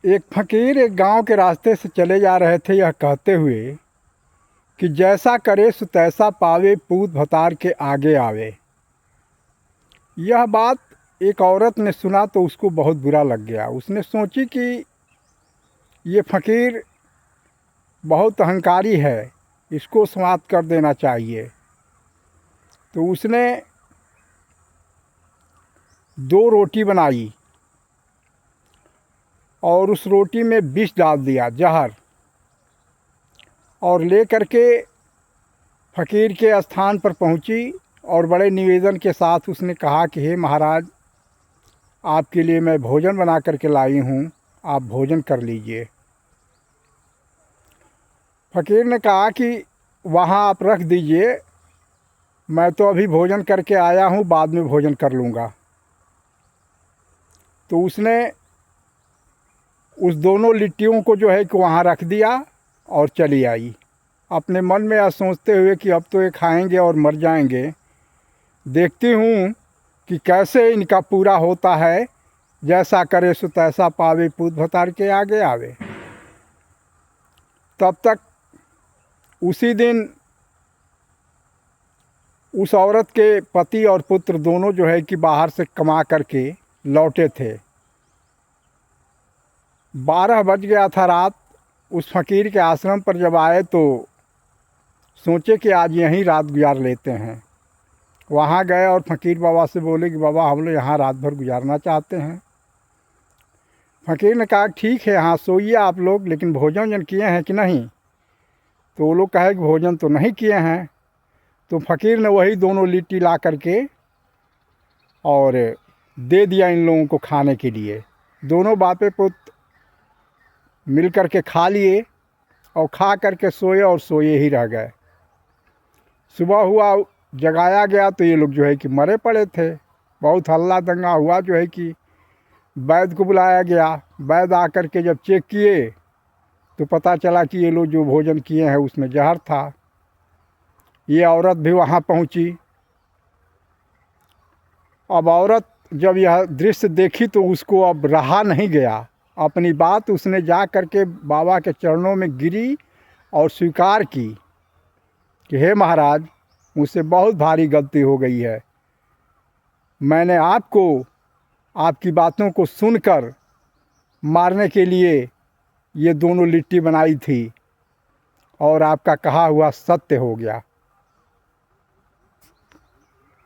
एक फकीर एक गांव के रास्ते से चले जा रहे थे, यह कहते हुए कि जैसा करे सो तैसा पावे, पूत भतार के आगे आवे। यह बात एक औरत ने सुना तो उसको बहुत बुरा लग गया। उसने सोची कि ये फकीर बहुत अहंकारी है, इसको समाप्त कर देना चाहिए। तो उसने 2 रोटी बनाई और उस रोटी में विष डाल दिया, जहर, और ले करके फ़कीर के स्थान पर पहुंची और बड़े निवेदन के साथ उसने कहा कि हे महाराज, आपके लिए मैं भोजन बना करके लाई हूँ, आप भोजन कर लीजिए। फ़कीर ने कहा कि वहाँ आप रख दीजिए, मैं तो अभी भोजन करके आया हूँ, बाद में भोजन कर लूँगा। तो उसने उस दोनों लिट्टियों को जो है कि वहाँ रख दिया और चली आई, अपने मन में यह सोचते हुए कि अब तो ये खाएंगे और मर जाएंगे, देखती हूँ कि कैसे इनका पूरा होता है। जैसा करे सो तैसा पावे, पूत भतार के आगे आवे। तब तक उसी दिन उस औरत के पति और पुत्र दोनों जो है कि बाहर से कमा करके लौटे थे। 12 बज गया था रात। उस फ़कीर के आश्रम पर जब आए तो सोचे कि आज यहीं रात गुजार लेते हैं। वहाँ गए और फ़कीर बाबा से बोले कि बाबा, हम लोग यहाँ रात भर गुजारना चाहते हैं। फ़कीर ने कहा ठीक है, यहाँ सोइए आप लोग, लेकिन भोजन वोजन किए हैं कि नहीं? तो वो लोग कहे कि भोजन तो नहीं किए हैं। तो फ़कीर ने वही दोनों लिट्टी ला करके और दे दिया इन लोगों को खाने के लिए। दोनों बापे पुत्र मिल करके खा लिए और खा करके सोए और सोए ही रह गए। सुबह हुआ, जगाया गया तो ये लोग जो है कि मरे पड़े थे। बहुत हल्ला दंगा हुआ, जो है कि वैद्य को बुलाया गया। वैद्य आकर के जब चेक किए तो पता चला कि ये लोग जो भोजन किए हैं उसमें जहर था। ये औरत भी वहाँ पहुँची। अब औरत जब यह दृश्य देखी तो उसको अब रहा नहीं गया। अपनी बात उसने जा करके बाबा के चरणों में गिरी और स्वीकार की कि हे महाराज, मुझसे बहुत भारी गलती हो गई है। मैंने आपको, आपकी बातों को सुनकर मारने के लिए ये दोनों लिट्टी बनाई थी और आपका कहा हुआ सत्य हो गया।